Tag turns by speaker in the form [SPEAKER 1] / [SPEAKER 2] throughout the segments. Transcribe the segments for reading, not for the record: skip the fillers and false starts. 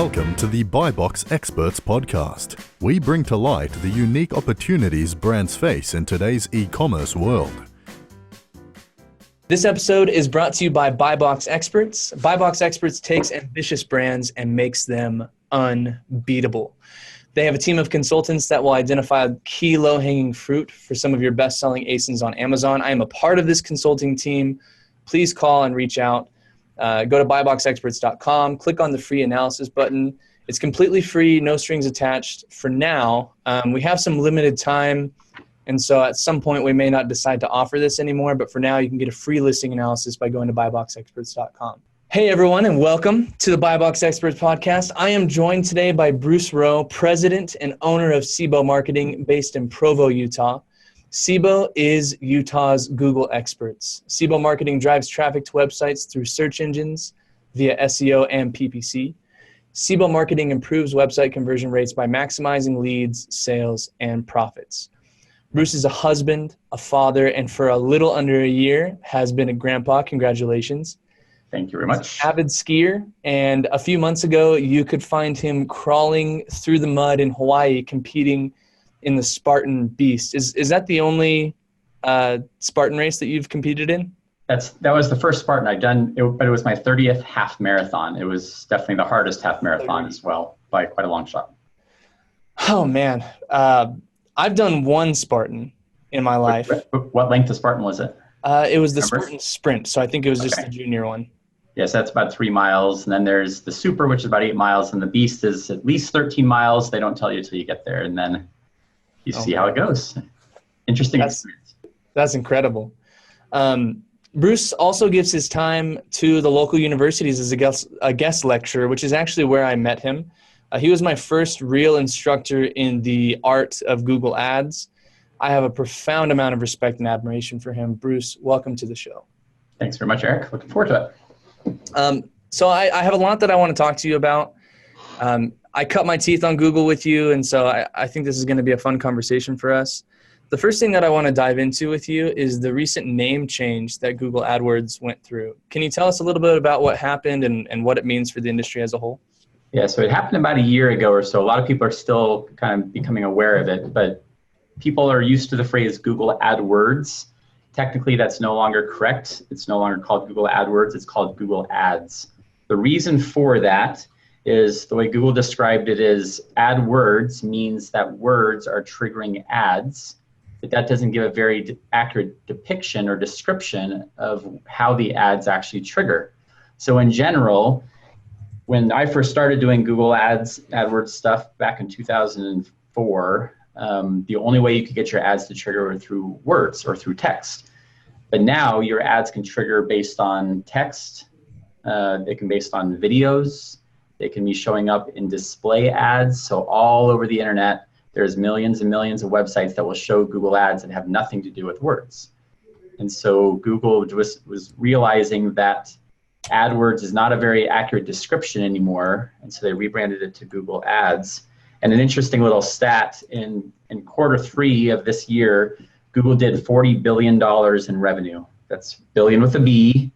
[SPEAKER 1] Welcome to the Buy Box Experts podcast. We bring to light the unique opportunities brands face in today's e-commerce world.
[SPEAKER 2] This episode is brought to you by Buy Box Experts. Buy Box Experts takes ambitious brands and makes them unbeatable. They have a team of consultants that will identify key low-hanging fruit for some of your best-selling ASINs on Amazon. I am a part of this consulting team. Please call and reach out. Go to buyboxexperts.com, click on the free analysis button. It's completely free, no strings attached for now. We have some limited time, and so at some point we may not decide to offer this anymore, but for now you can get a free listing analysis by going to buyboxexperts.com. Hey everyone, and welcome to the Buy Box Experts podcast. I am joined today by Bruce Rowe, president and owner of SIBO Marketing based in Provo, Utah. SIBO is Utah's Google experts. SIBO Marketing drives traffic to websites through search engines via SEO and PPC. SIBO Marketing improves website conversion rates by maximizing leads, sales, and profits. Bruce is a husband, a father, and for a little under a year has been a grandpa. Congratulations.
[SPEAKER 3] Thank you very much.
[SPEAKER 2] Avid skier, and a few months ago you could find him crawling through the mud in Hawaii competing in the Spartan Beast. Is that the only Spartan race that you've competed in?
[SPEAKER 3] That was the first Spartan I'd done, but it was my 30th half marathon. It was definitely the hardest half marathon as well, by quite a long shot.
[SPEAKER 2] Oh man, I've done one Spartan in my life.
[SPEAKER 3] What length of Spartan was it?
[SPEAKER 2] It was the Spartan Sprint, so I think it was just the junior one.
[SPEAKER 3] Yes, that's about 3 miles, and then there's the Super, which is about 8 miles, and the Beast is at least 13 miles. They don't tell you until you get there, and then you see how it goes. Interesting experience.
[SPEAKER 2] That's incredible. Bruce also gives his time to the local universities as a guest lecturer, which is actually where I met him. He was my first real instructor in the art of Google Ads. I have a profound amount of respect and admiration for him. Bruce, welcome to the show.
[SPEAKER 3] Thanks very much, Eric. Looking forward to it.
[SPEAKER 2] So I have a lot that I want to talk to you about. I cut my teeth on Google with you, and so I think this is going to be a fun conversation for us. The first thing that I want to dive into with you is the recent name change that Google AdWords went through. Can you tell us a little bit about what happened and what it means for the industry as a whole?
[SPEAKER 3] Yeah, so it happened about a year ago or so. A lot of people are still kind of becoming aware of it, but people are used to the phrase Google AdWords. Technically, that's no longer correct. It's no longer called Google AdWords. It's called Google Ads. The reason for that is the way Google described it is AdWords means that words are triggering ads, but that doesn't give a very accurate depiction or description of how the ads actually trigger. So in general, when I first started doing Google AdWords stuff back in 2004, the only way you could get your ads to trigger were through words or through text. But now your ads can trigger based on text, they can be based on videos, they can be showing up in display ads. So all over the internet, there's millions and millions of websites that will show Google ads that have nothing to do with words. And so Google was realizing that AdWords is not a very accurate description anymore. And so they rebranded it to Google Ads. And an interesting little stat, in quarter 3 of this year, Google did $40 billion in revenue. That's billion with a B.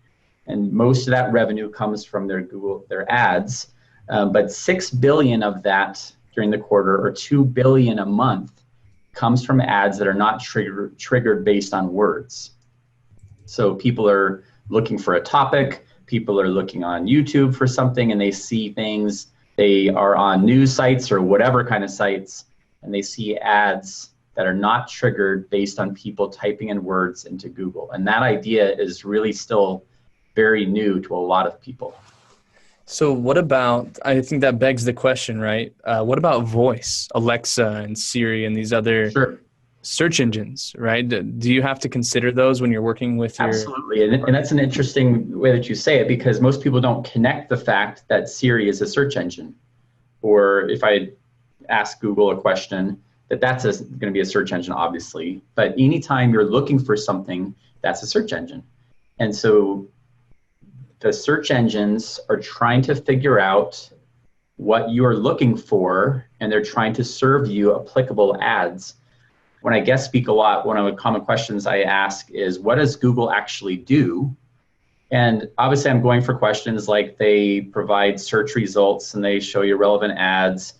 [SPEAKER 3] And most of that revenue comes from their ads. But 6 billion of that during the quarter, or 2 billion a month, comes from ads that are not triggered based on words. So people are looking for a topic, people are looking on YouTube for something, and they see things. They are on news sites or whatever kind of sites, and they see ads that are not triggered based on people typing in words into Google. And that idea is really still very new to a lot of people.
[SPEAKER 2] So what about, I think that begs the question, right? What about voice, Alexa and Siri and these other search engines, right? Do you have to consider those when you're working with your...
[SPEAKER 3] Absolutely, and that's an interesting way that you say it, because most people don't connect the fact that Siri is a search engine. Or if I ask Google a question, that's going to be a search engine, obviously. But anytime you're looking for something, that's a search engine. And so the search engines are trying to figure out what you're looking for, and they're trying to serve you applicable ads. When I guest speak a lot, one of the common questions I ask is, what does Google actually do? And obviously I'm going for questions like they provide search results and they show you relevant ads,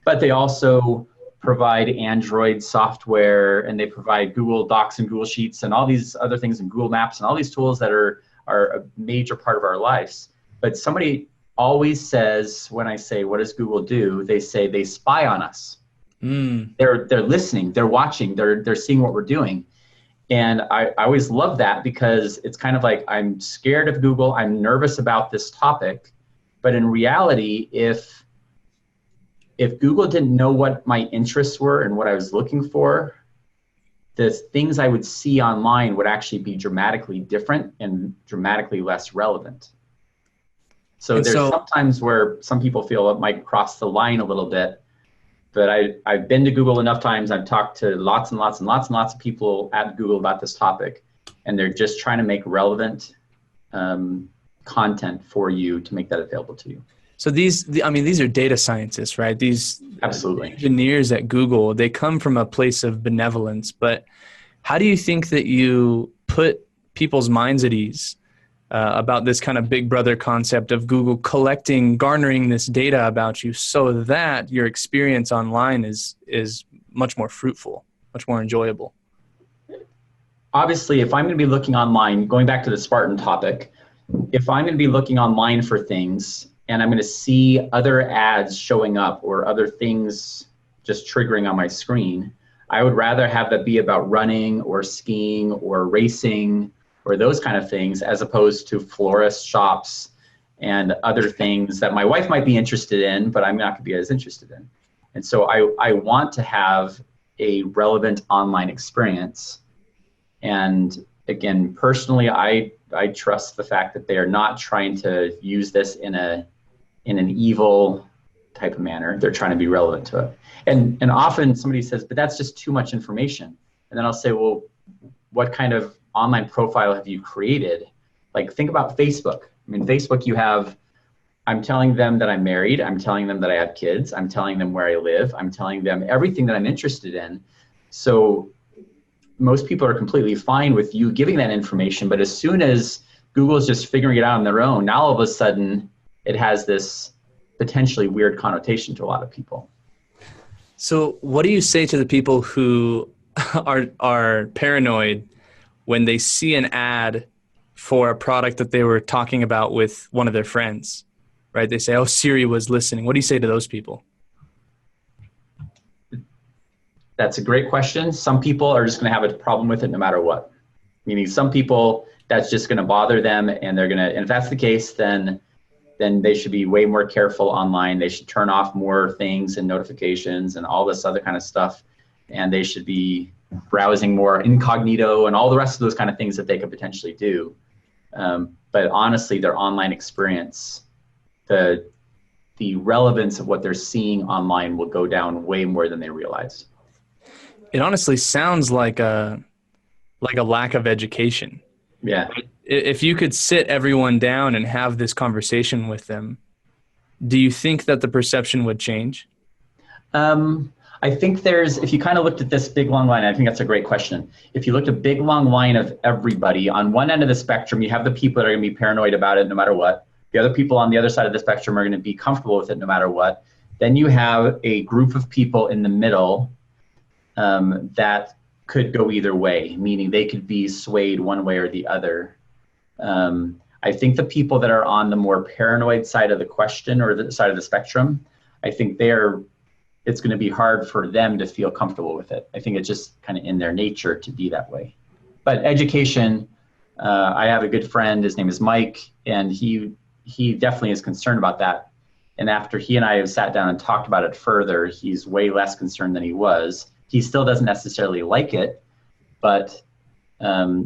[SPEAKER 3] but they also provide Android software and they provide Google Docs and Google Sheets and all these other things and Google Maps and all these tools that are a major part of our lives. But somebody always says, when I say, what does Google do? They say they spy on us. They're listening, they're watching, they're seeing what we're doing. And I always love that because it's kind of like, I'm scared of Google, I'm nervous about this topic. But in reality, if Google didn't know what my interests were and what I was looking for, the things I would see online would actually be dramatically different and dramatically less relevant. So there's sometimes where some people feel it might cross the line a little bit, but I've been to Google enough times, I've talked to lots and lots and lots and lots of people at Google about this topic, and they're just trying to make relevant content for you to make that available to you.
[SPEAKER 2] So these are data scientists, right? These
[SPEAKER 3] absolutely
[SPEAKER 2] engineers at Google, they come from a place of benevolence, but how do you think that you put people's minds at ease about this kind of big brother concept of Google garnering this data about you so that your experience online is much more fruitful, much more enjoyable?
[SPEAKER 3] Obviously, if I'm going to be looking online, going back to the Spartan topic, if I'm going to be looking online for things and I'm going to see other ads showing up or other things just triggering on my screen, I would rather have that be about running or skiing or racing or those kind of things, as opposed to florist shops and other things that my wife might be interested in, but I'm not going to be as interested in. And so I want to have a relevant online experience. And again, personally, I trust the fact that they are not trying to use this in an evil type of manner. They're trying to be relevant to it. And often somebody says, but that's just too much information. And then I'll say, well, what kind of online profile have you created? Like, think about Facebook. I mean, Facebook, I'm telling them that I'm married. I'm telling them that I have kids. I'm telling them where I live. I'm telling them everything that I'm interested in. So most people are completely fine with you giving that information. But as soon as Google is just figuring it out on their own, now all of a sudden it has this potentially weird connotation to a lot of people.
[SPEAKER 2] So what do you say to the people who are paranoid when they see an ad for a product that they were talking about with one of their friends, right? They say, oh, Siri was listening. What do you say to those people?
[SPEAKER 3] That's a great question. Some people are just going to have a problem with it no matter what. Meaning some people, that's just going to bother them, and and if that's the case, then they should be way more careful online. They should turn off more things and notifications and all this other kind of stuff. And they should be browsing more incognito and all the rest of those kind of things that they could potentially do. But honestly, their online experience, the relevance of what they're seeing online will go down way more than they realize.
[SPEAKER 2] It honestly sounds like a lack of education.
[SPEAKER 3] Yeah.
[SPEAKER 2] If you could sit everyone down and have this conversation with them, do you think that the perception would change?
[SPEAKER 3] I think if you kind of looked at this big long line, I think that's a great question. If you looked at a big long line of everybody, on one end of the spectrum, you have the people that are going to be paranoid about it no matter what. The other people on the other side of the spectrum are going to be comfortable with it no matter what. Then you have a group of people in the middle that could go either way, meaning they could be swayed one way or the other. I think the people that are on the more paranoid side of the question or the side of the spectrum, I think it's going to be hard for them to feel comfortable with it. I think it's just kind of in their nature to be that way. But education, I have a good friend, his name is Mike, and he definitely is concerned about that. And after he and I have sat down and talked about it further, he's way less concerned than he was. He still doesn't necessarily like it, but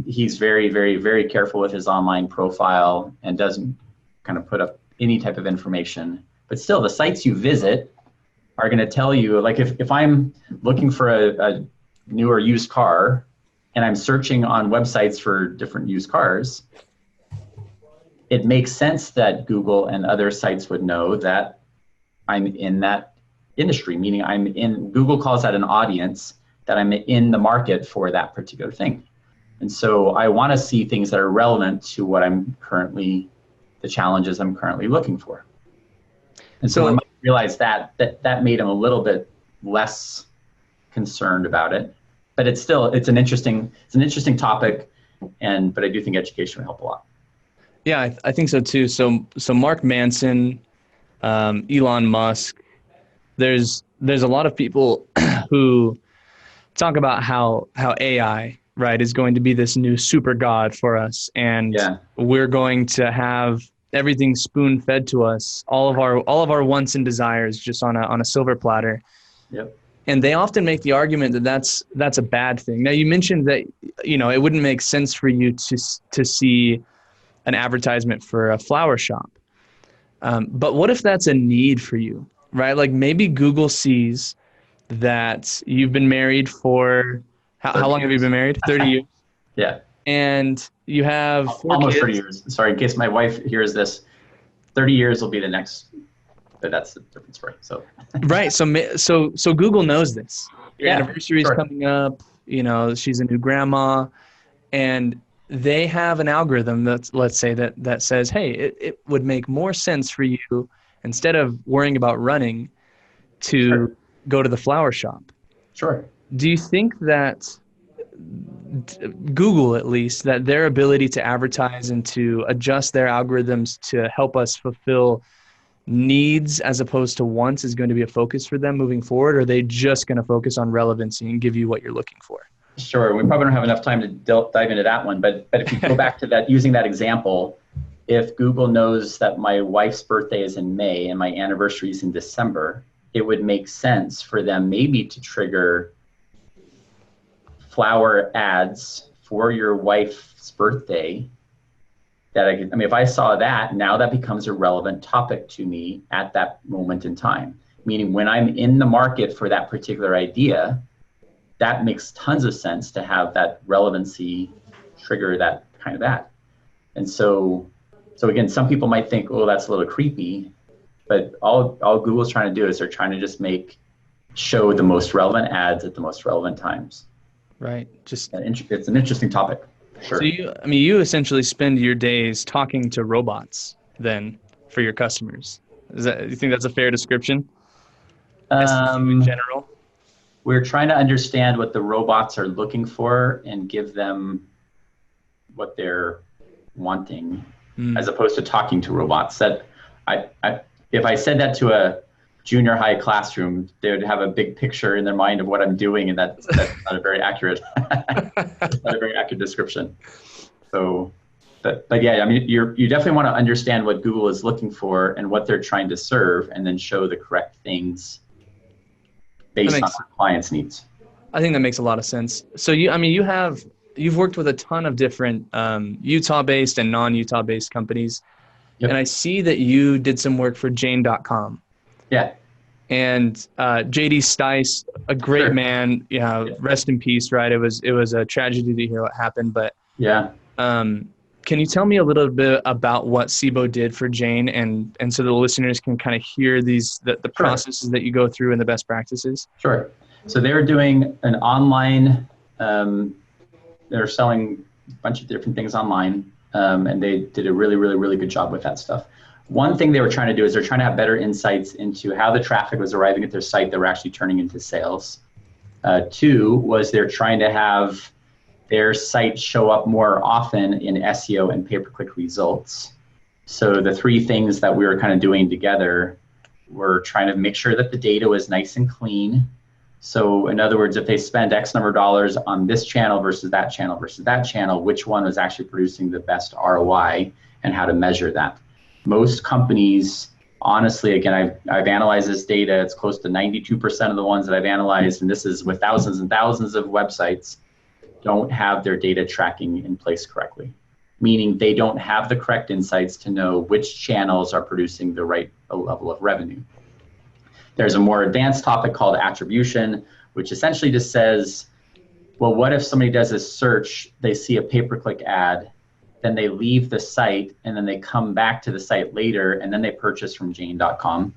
[SPEAKER 3] he's very, very, very careful with his online profile and doesn't kind of put up any type of information. But still, the sites you visit are going to tell you, like if I'm looking for a new or used car and I'm searching on websites for different used cars, it makes sense that Google and other sites would know that I'm in that industry, meaning Google calls that an audience, that I'm in the market for that particular thing. And so I want to see things that are relevant to what the challenges I'm currently looking for. And so when Mike realized that made him a little bit less concerned about it. But it's an interesting topic, but I do think education would help a lot.
[SPEAKER 2] Yeah, I think so too. So Mark Manson, Elon Musk, there's a lot of people who talk about how AI, right, is going to be this new super god for us, and we're going to have everything spoon fed to us, all of our wants and desires just on a silver platter.
[SPEAKER 3] Yep.
[SPEAKER 2] And they often make the argument that that's a bad thing. Now, you mentioned that, it wouldn't make sense for you to see an advertisement for a flower shop. But what if that's a need for you, right? Like maybe Google sees that you've been married for, how long have you been married? 30 years.
[SPEAKER 3] Yeah.
[SPEAKER 2] And you have
[SPEAKER 3] almost
[SPEAKER 2] kids.
[SPEAKER 3] 30 years. Sorry, in case my wife hears this, 30 years will be the next, but that's a different story. So
[SPEAKER 2] right. So Google knows this. Your anniversary is coming up. She's a new grandma, and they have an algorithm let's say that says, hey, it would make more sense for you, instead of worrying about running, to go to the flower shop.
[SPEAKER 3] Sure.
[SPEAKER 2] Do you think that Google, at least, that their ability to advertise and to adjust their algorithms to help us fulfill needs as opposed to wants is going to be a focus for them moving forward? Or are they just going to focus on relevancy and give you what you're looking for?
[SPEAKER 3] Sure. We probably don't have enough time to dive into that one, but if you go back to that, using that example, if Google knows that my wife's birthday is in May and my anniversary is in December, it would make sense for them maybe to trigger flower ads for your wife's birthday. If I saw that, now that becomes a relevant topic to me at that moment in time. Meaning when I'm in the market for that particular idea, that makes tons of sense to have that relevancy trigger that kind of ad. And so again, some people might think, oh, that's a little creepy, but all Google's trying to do is they're trying to just show the most relevant ads at the most relevant times.
[SPEAKER 2] Right.
[SPEAKER 3] It's an interesting topic. Sure.
[SPEAKER 2] So you essentially spend your days talking to robots then for your customers. You think that's a fair description? In general?
[SPEAKER 3] We're trying to understand what the robots are looking for and give them what they're wanting, as opposed to talking to robots. That if I said that to a junior high classroom, they would have a big picture in their mind of what I'm doing, and that's not a very accurate, not a very accurate description. So, but yeah, you definitely want to understand what Google is looking for and what they're trying to serve, and then show the correct things based on our clients' needs.
[SPEAKER 2] I think that makes a lot of sense. So you've worked with a ton of different Utah-based and non-Utah-based companies. Yep. And I see that you did some work for Jane.com.
[SPEAKER 3] Yeah.
[SPEAKER 2] And JD Stice, a great man, rest in peace, right? It was a tragedy to hear what happened, but can you tell me a little bit about what SIBO did for Jane, and so the listeners can kind of hear the processes that you go through and the best practices? Sure.
[SPEAKER 3] So they were doing an online, they're selling a bunch of different things online, and they did a really, really, really good job with that stuff. One thing they were trying to do is they're trying to have better insights into how the traffic was arriving at their site that were actually turning into sales. Two was they're trying to have their site show up more often in SEO and pay-per-click results. So the three things that we were kind of doing together were trying to make sure that the data was nice and clean. So in other words, if they spend X number of dollars on this channel versus that channel, which one was actually producing the best ROI and how to measure that. Most companies, honestly, again, I've analyzed this data. It's close to 92% of the ones that I've analyzed, and this is with thousands and thousands of websites, don't have their data tracking in place correctly. Meaning they don't have the correct insights to know which channels are producing the right level of revenue. There's a more advanced topic called attribution, which essentially just says, well, what if somebody does a search, they see a pay-per-click ad, then they leave the site, and then they come back to the site later, and then they purchase from Jane.com.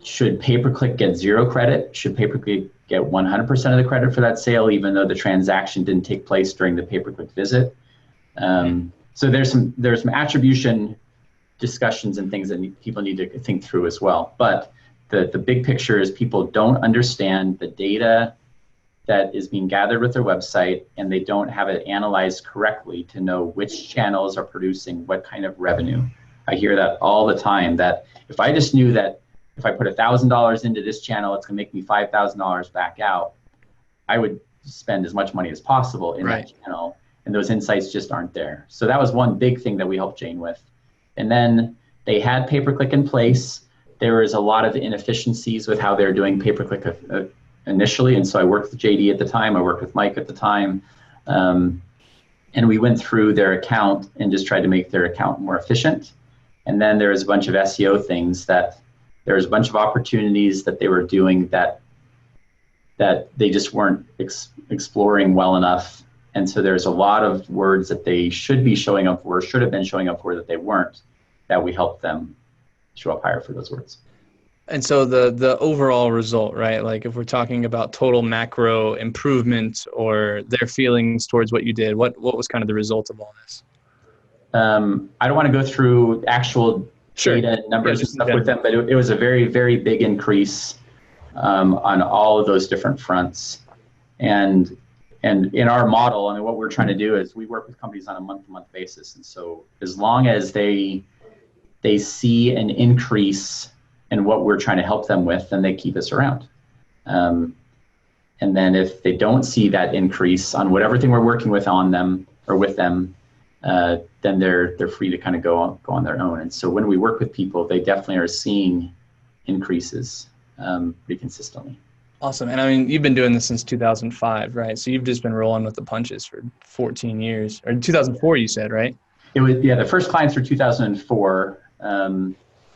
[SPEAKER 3] Should pay-per-click get 0 credit? Should pay-per-click get 100% of the credit for that sale, even though the transaction didn't take place during the pay-per-click visit. So there's some attribution discussions and things that people need to think through as well. But the big picture is people don't understand the data that is being gathered with their website, and they don't have it analyzed correctly to know which channels are producing what kind of revenue. I hear that all the time, that if I just knew that if I put $1,000 into this channel, it's gonna make me $5,000 back out, I would spend as much money as possible in that channel, and those insights just aren't there. So that was one big thing that we helped Jane with. And then they had pay-per-click in place. There was a lot of inefficiencies with how they're doing pay-per-click initially, and so I worked with JD at the time, I worked with Mike at the time, and we went through their account and just tried to make their account more efficient. And then there was a bunch of SEO things that there was a bunch of opportunities that they were doing that they just weren't exploring well enough. And so there's a lot of words that they should be showing up for, should have been showing up for, that they weren't, that we helped them show up higher for those words.
[SPEAKER 2] And so the overall result, right? Like if we're talking about total macro improvement or their feelings towards what you did, what was kind of the result of all this?
[SPEAKER 3] I don't want to go through actual data numbers and stuff with them, but it was a very, very big increase on all of those different fronts. And in our model, I mean, what we're trying to do is we work with companies on a month-to-month basis. And so as long as they see an increase in what we're trying to help them with, then they keep us around. And then if they don't see that increase on whatever thing we're working with on them or with them, then they're free to kind of go on their own. And so when we work with people, they definitely are seeing increases pretty consistently.
[SPEAKER 2] Awesome. And I mean, you've been doing this since 2005, right? So you've just been rolling with the punches for 14 years, or 2004, you said, right?
[SPEAKER 3] It was, the first clients were 2004.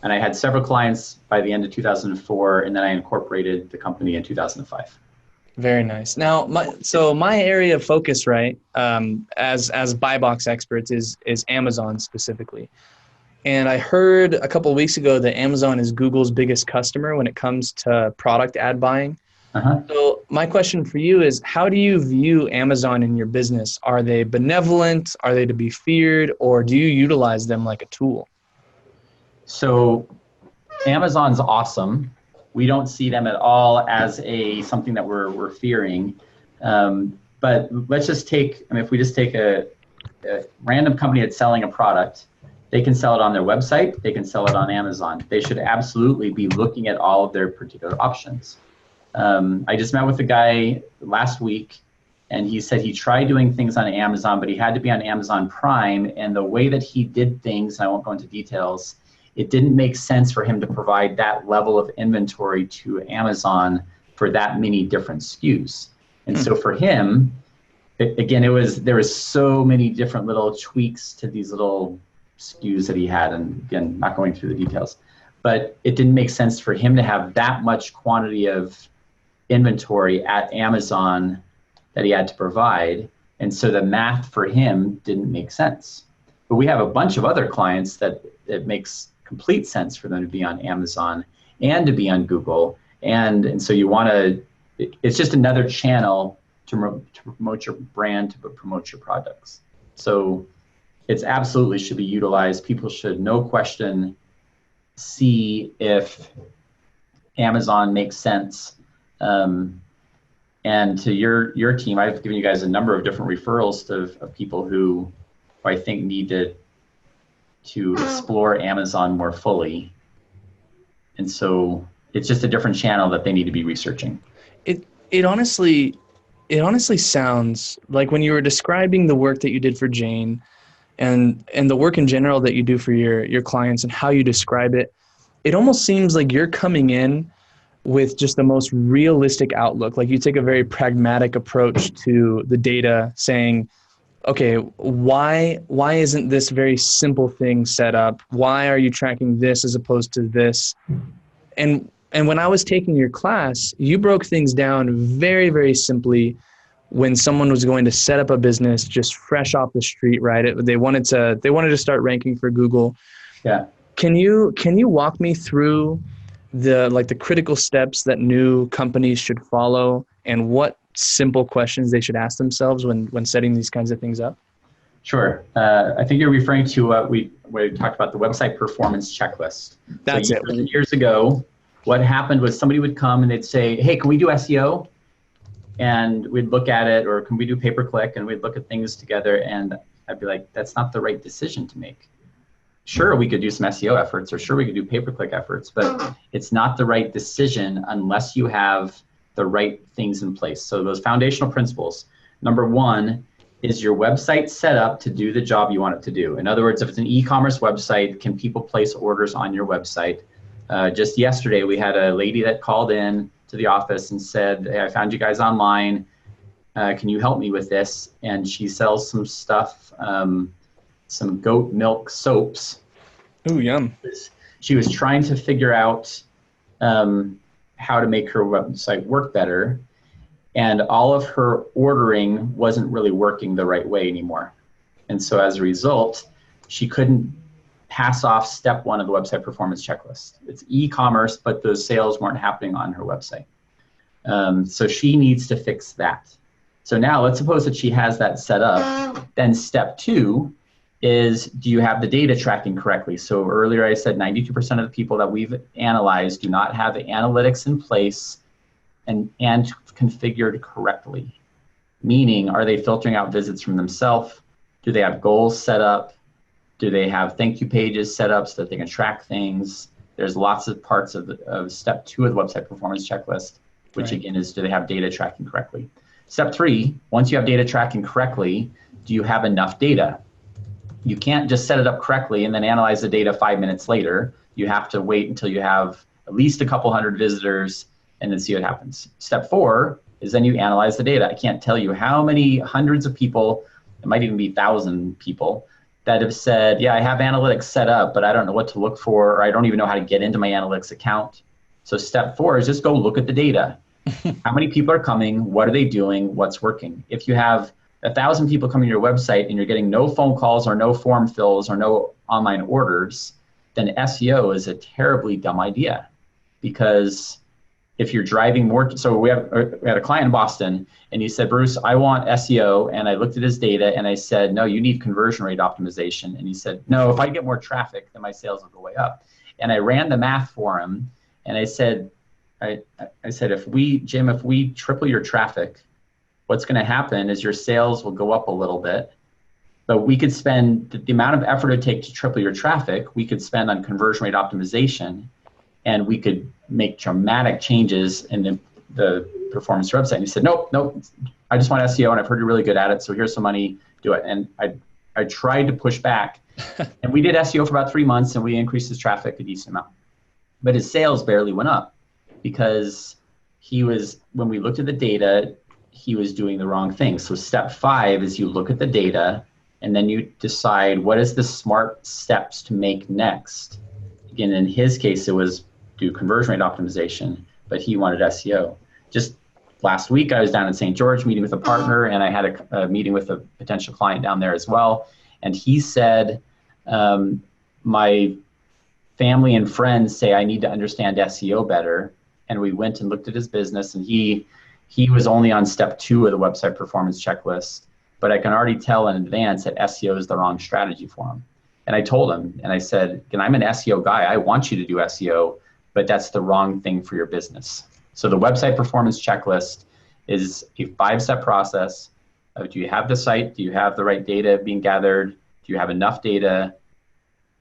[SPEAKER 3] And I had several clients by the end of 2004, and then I incorporated the company in 2005.
[SPEAKER 2] Very nice. Now, my area of focus, right, as buy box experts is Amazon specifically. And I heard a couple of weeks ago that Amazon is Google's biggest customer when it comes to product ad buying. So my question for you is, how do you view Amazon in your business? Are they benevolent? Are they to be feared? Or do you utilize them like a tool?
[SPEAKER 3] So Amazon's awesome. We don't see them at all as something that we're fearing. But let's just take, I mean, if we just take a random company that's selling a product, they can sell it on their website, they can sell it on Amazon. They should absolutely be looking at all of their particular options. I just met with a guy last week, and he said he tried doing things on Amazon, but he had to be on Amazon Prime, and the way that he did things, I won't go into details, it didn't make sense for him to provide that level of inventory to Amazon for that many different SKUs. And so for him, again, there was so many different little tweaks to these little SKUs that he had, and again, not going through the details, but it didn't make sense for him to have that much quantity of inventory at Amazon that he had to provide. And so the math for him didn't make sense. But we have a bunch of other clients that it makes complete sense for them to be on Amazon and to be on Google. And so you want to, it's just another channel to promote your brand, to promote your products. So it's absolutely should be utilized. People should, no question, see if Amazon makes sense. And to your team, I've given you guys a number of different referrals of people who I think need to explore Amazon more fully. And so it's just a different channel that they need to be researching.
[SPEAKER 2] It honestly sounds like when you were describing the work that you did for Jane and the work in general that you do for your clients and how you describe it, it almost seems like you're coming in with just the most realistic outlook. Like you take a very pragmatic approach to the data, saying, okay, why isn't this very simple thing set up? Why are you tracking this as opposed to this? And when I was taking your class, you broke things down very, very simply when someone was going to set up a business just fresh off the street, right? They wanted to start ranking for Google.
[SPEAKER 3] Yeah.
[SPEAKER 2] Can you walk me through the critical steps that new companies should follow and what simple questions they should ask themselves when setting these kinds of things up?
[SPEAKER 3] Sure. I think you're referring to what we talked about, the website performance checklist.
[SPEAKER 2] That's
[SPEAKER 3] so years ago, what happened was somebody would come and they'd say, hey, can we do SEO? And we'd look at it, or can we do pay-per-click? And we'd look at things together, and I'd be like, that's not the right decision to make. Sure, we could do some SEO efforts, or sure, we could do pay-per-click efforts, but it's not the right decision unless you have the right things in place. So those foundational principles. Number one, is your website set up to do the job you want it to do? In other words, if it's an e-commerce website, can people place orders on your website? Just yesterday, we had a lady that called in to the office and said, hey, I found you guys online. Can you help me with this? And she sells some stuff, some goat milk soaps.
[SPEAKER 2] Ooh, yum.
[SPEAKER 3] She was trying to figure out how to make her website work better. And all of her ordering wasn't really working the right way anymore. And so as a result, she couldn't pass off step one of the website performance checklist. It's e-commerce, but those sales weren't happening on her website. So she needs to fix that. So now let's suppose that she has that set up. Then step two is, do you have the data tracking correctly? So earlier I said 92% of the people that we've analyzed do not have the analytics in place and configured correctly. Meaning, are they filtering out visits from themselves? Do they have goals set up? Do they have thank you pages set up so that they can track things? There's lots of parts of step two of the website performance checklist, which again is, do they have data tracking correctly? Step three, once you have data tracking correctly, do you have enough data? You can't just set it up correctly and then analyze the data 5 minutes later. You have to wait until you have at least a couple hundred visitors and then see what happens. Step four is then you analyze the data. I can't tell you how many hundreds of people, it might even be 1,000 people, that have said, yeah, I have analytics set up, but I don't know what to look for, or I don't even know how to get into my analytics account. So step four is just go look at the data. How many people are coming? What are they doing? What's working? If you have 1,000 people coming to your website and you're getting no phone calls or no form fills or no online orders, then SEO is a terribly dumb idea. Because if you're driving more, so we had a client in Boston and he said, Bruce, I want SEO. And I looked at his data and I said, no, you need conversion rate optimization. And he said, no, if I get more traffic, then my sales will go way up. And I ran the math for him and I said, if we triple your traffic, what's going to happen is your sales will go up a little bit, but we could spend the amount of effort it would take to triple your traffic, we could spend on conversion rate optimization, and we could make dramatic changes in the performance of your website. And he said, nope, I just want SEO and I've heard you're really good at it, so here's some money, do it. And I tried to push back, and we did SEO for about 3 months and we increased his traffic a decent amount. But his sales barely went up because when we looked at the data, he was doing the wrong thing. So step 5 is you look at the data and then you decide what is the smart steps to make next. Again, in his case, it was do conversion rate optimization, but he wanted SEO. Just last week, I was down in St. George meeting with a partner, and I had a meeting with a potential client down there as well. And he said, my family and friends say I need to understand SEO better. And we went and looked at his business, and he was only on step 2 of the website performance checklist, but I can already tell in advance that SEO is the wrong strategy for him. And I told him, and I said, I'm an SEO guy. I want you to do SEO, but that's the wrong thing for your business. So the website performance checklist is a 5-step process of, do you have the site? Do you have the right data being gathered? Do you have enough data?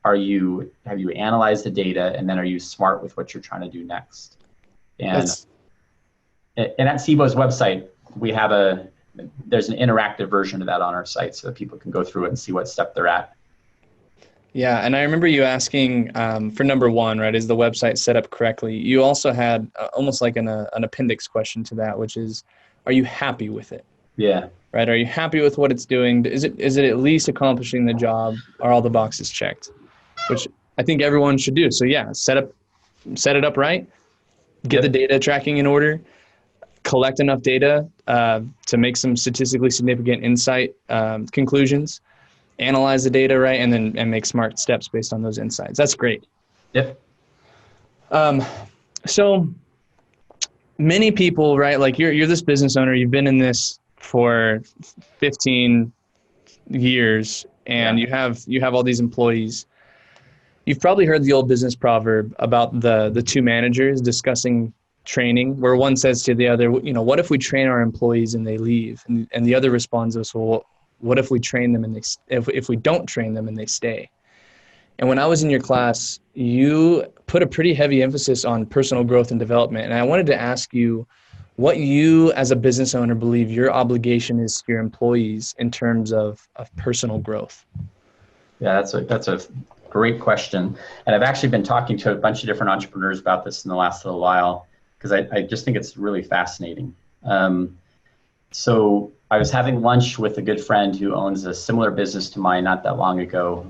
[SPEAKER 3] Have you analyzed the data? And then are you smart with what you're trying to do next? And at SIBO's website, there's an interactive version of that on our site so that people can go through it and see what step they're at.
[SPEAKER 2] Yeah, and I remember you asking for number 1, right, is the website set up correctly? You also had almost like an appendix question to that, which is, are you happy with it?
[SPEAKER 3] Yeah.
[SPEAKER 2] Right, are you happy with what it's doing? Is it at least accomplishing the job? Are all the boxes checked? Which I think everyone should do. So yeah, set it up right, get the data tracking in order, collect enough data to make some statistically significant insight conclusions, analyze the data right, and make smart steps based on those insights. That's great.
[SPEAKER 3] Yep.
[SPEAKER 2] So many people, right? Like you're this business owner, you've been in this for 15 years and you have all these employees. You've probably heard the old business proverb about the two managers discussing training, where one says to the other, what if we train our employees and they leave? And the other responds to us, well, what if we train them and if we don't train them and they stay? And when I was in your class, you put a pretty heavy emphasis on personal growth and development. And I wanted to ask you what you as a business owner believe your obligation is to your employees in terms of personal growth.
[SPEAKER 3] Yeah, that's a great question. And I've actually been talking to a bunch of different entrepreneurs about this in the last little while, because I just think it's really fascinating. So I was having lunch with a good friend who owns a similar business to mine not that long ago.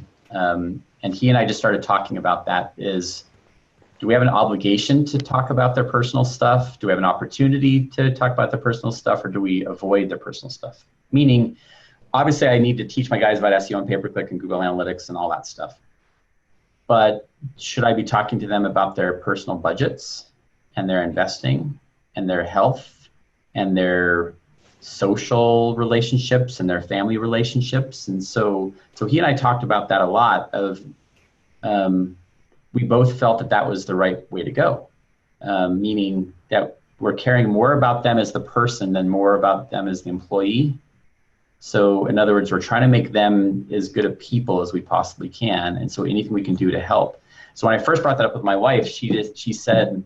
[SPEAKER 3] And he and I just started talking about that is, do we have an obligation to talk about their personal stuff? Do we have an opportunity to talk about their personal stuff, or do we avoid their personal stuff? Meaning, obviously I need to teach my guys about SEO and pay-per-click and Google Analytics and all that stuff. But should I be talking to them about their personal budgets and their investing and their health and their social relationships and their family relationships? And so he and I talked about that a lot of, we both felt that was the right way to go. Meaning that we're caring more about them as the person than more about them as the employee. So in other words, we're trying to make them as good a people as we possibly can. And so anything we can do to help. So when I first brought that up with my wife, she said,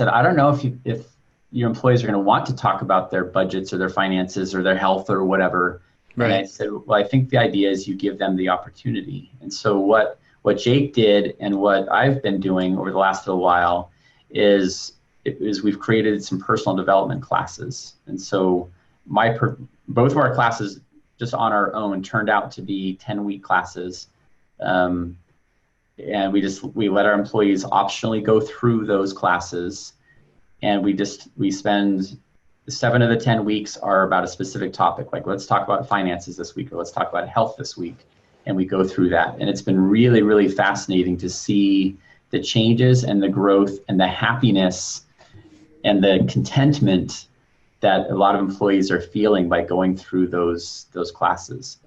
[SPEAKER 3] I don't know if your employees are going to want to talk about their budgets or their finances or their health or whatever. Right. And I said, well, I think the idea is you give them the opportunity. And so what Jake did and what I've been doing over the last little while is we've created some personal development classes. And so both of our classes just on our own turned out to be 10-week classes. And we let our employees optionally go through those classes. And we spend 7 of the 10 weeks are about a specific topic. Like, let's talk about finances this week, or let's talk about health this week. And we go through that. And it's been really, really fascinating to see the changes and the growth and the happiness and the contentment that a lot of employees are feeling by going through those classes.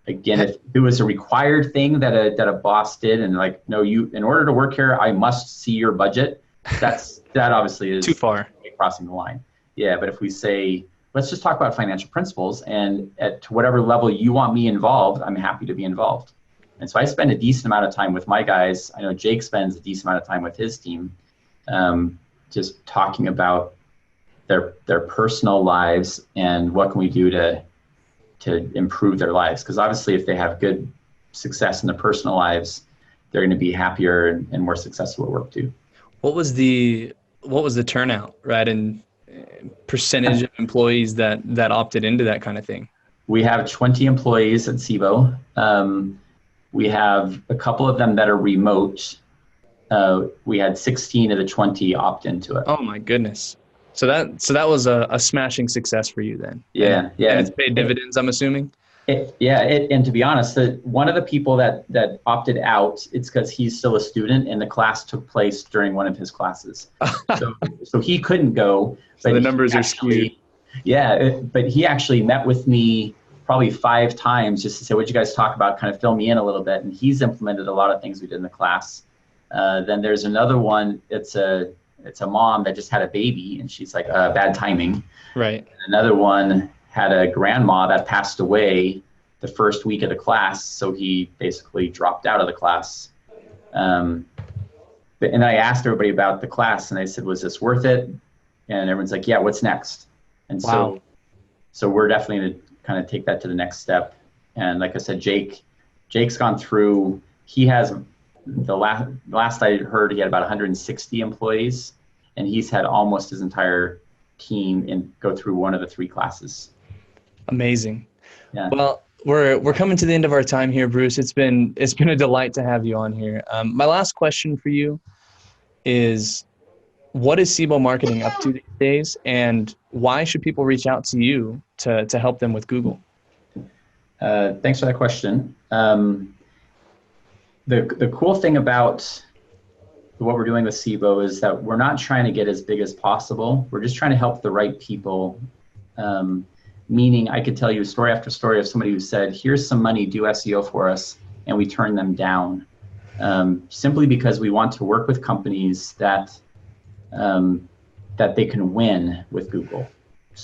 [SPEAKER 3] Again, if it was a required thing that a boss did, and like, no, in order to work here, I must see your budget. That obviously is
[SPEAKER 2] too far,
[SPEAKER 3] crossing the line. Yeah, but if we say, let's just talk about financial principles, and at whatever level you want me involved, I'm happy to be involved. And so I spend a decent amount of time with my guys. I know Jake spends a decent amount of time with his team, just talking about their personal lives and what can we do to improve their lives. Because obviously if they have good success in their personal lives, they're going to be happier and more successful at work too.
[SPEAKER 2] What was the turnout, right? And percentage of employees that opted into that kind of thing?
[SPEAKER 3] We have 20 employees at SIBO. We have a couple of them that are remote. We had 16 of the 20 opt into it.
[SPEAKER 2] Oh my goodness. So that was a smashing success for you then.
[SPEAKER 3] Yeah.
[SPEAKER 2] And it's paid dividends, I'm assuming.
[SPEAKER 3] And to be honest, one of the people that opted out, it's because he's still a student and the class took place during one of his classes. So he couldn't go.
[SPEAKER 2] So the numbers are skewed.
[SPEAKER 3] Yeah, but he actually met with me probably 5 times just to say, what'd you guys talk about? Kind of fill me in a little bit. And he's implemented a lot of things we did in the class. Then there's another one. It's a mom that just had a baby and she's like, bad timing.
[SPEAKER 2] Right.
[SPEAKER 3] And another one had a grandma that passed away the first week of the class, so he basically dropped out of the class. And I asked everybody about the class, and I said, was this worth it? And everyone's like, yeah, what's next? And
[SPEAKER 2] wow.
[SPEAKER 3] So we're definitely going to kind of take that to the next step. And like I said, Jake's gone through, he has, the last I heard, he had about 160 employees, and he's had almost his entire team go through one of the 3 classes.
[SPEAKER 2] Amazing.
[SPEAKER 3] Yeah.
[SPEAKER 2] Well, we're coming to the end of our time here, Bruce. It's been a delight to have you on here. My last question for you is, what is SIBO marketing up to these days, and why should people reach out to you to help them with Google?
[SPEAKER 3] Thanks for that question. The cool thing about what we're doing with SIBO is that we're not trying to get as big as possible. We're just trying to help the right people. Meaning I could tell you story after story of somebody who said, here's some money, do SEO for us, and we turn them down. Simply because we want to work with companies that they can win with Google.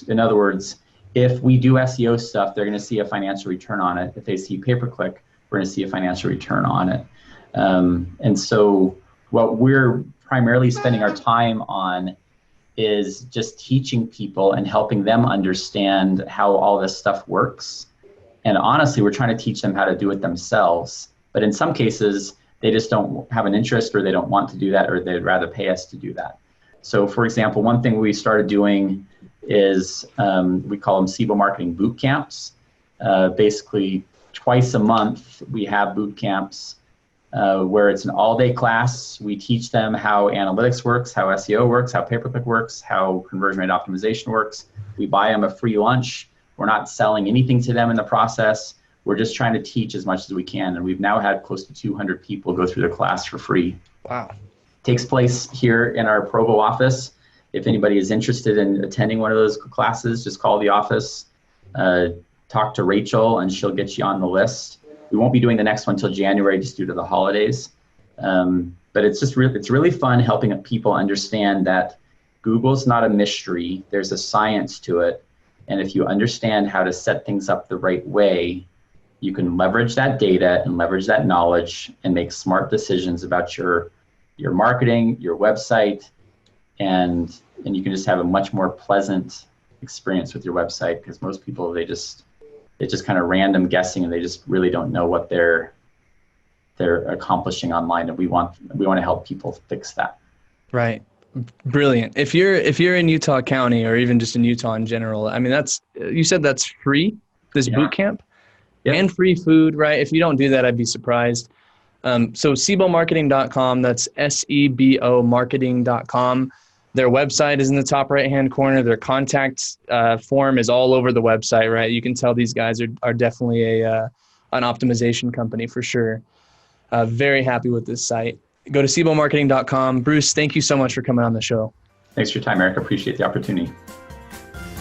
[SPEAKER 3] In other words, if we do SEO stuff, they're going to see a financial return on it. If they see pay-per-click, we're going to see a financial return on it. And so what we're primarily spending our time on is just teaching people and helping them understand how all this stuff works. And honestly, we're trying to teach them how to do it themselves. But in some cases, they just don't have an interest, or they don't want to do that, or they'd rather pay us to do that. So for example, one thing we started doing is we call them SIBO marketing boot camps. Basically, twice a month, we have boot camps where it's an all-day class. We teach them how analytics works, how SEO works, how pay-per-click works, how conversion rate optimization works. We buy them a free lunch. We're not selling anything to them in the process. We're just trying to teach as much as we can. And we've now had close to 200 people go through the class for free.
[SPEAKER 2] Wow.
[SPEAKER 3] Takes place here in our Provo office. If anybody is interested in attending one of those classes, just call the office, talk to Rachel, and she'll get you on the list. We won't be doing the next one until January just due to the holidays. But it's just it's really fun helping people understand that Google's not a mystery. There's a science to it. And if you understand how to set things up the right way, you can leverage that data and leverage that knowledge and make smart decisions about your marketing, your website, and you can just have a much more pleasant experience with your website, because most people, it's just kind of random guessing, and they just really don't know what they're accomplishing online, and we want to help people fix that.
[SPEAKER 2] Right. Brilliant. If you're in Utah County, or even just in Utah in general, I mean, you said that's free, this boot camp? Yep. And free food, right? If you don't do that, I'd be surprised. So SIBOmarketing.com, that's SEBO marketing.com. Their website is in the top right-hand corner. Their contact form is all over the website, right? You can tell these guys are definitely an optimization company for sure. Very happy with this site. Go to SIBOmarketing.com. Bruce, thank you so much for coming on the show.
[SPEAKER 3] Thanks for your time, Eric. I appreciate the opportunity.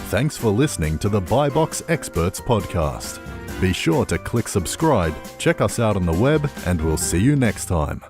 [SPEAKER 1] Thanks for listening to the BuyBox Experts podcast. Be sure to click subscribe, check us out on the web, and we'll see you next time.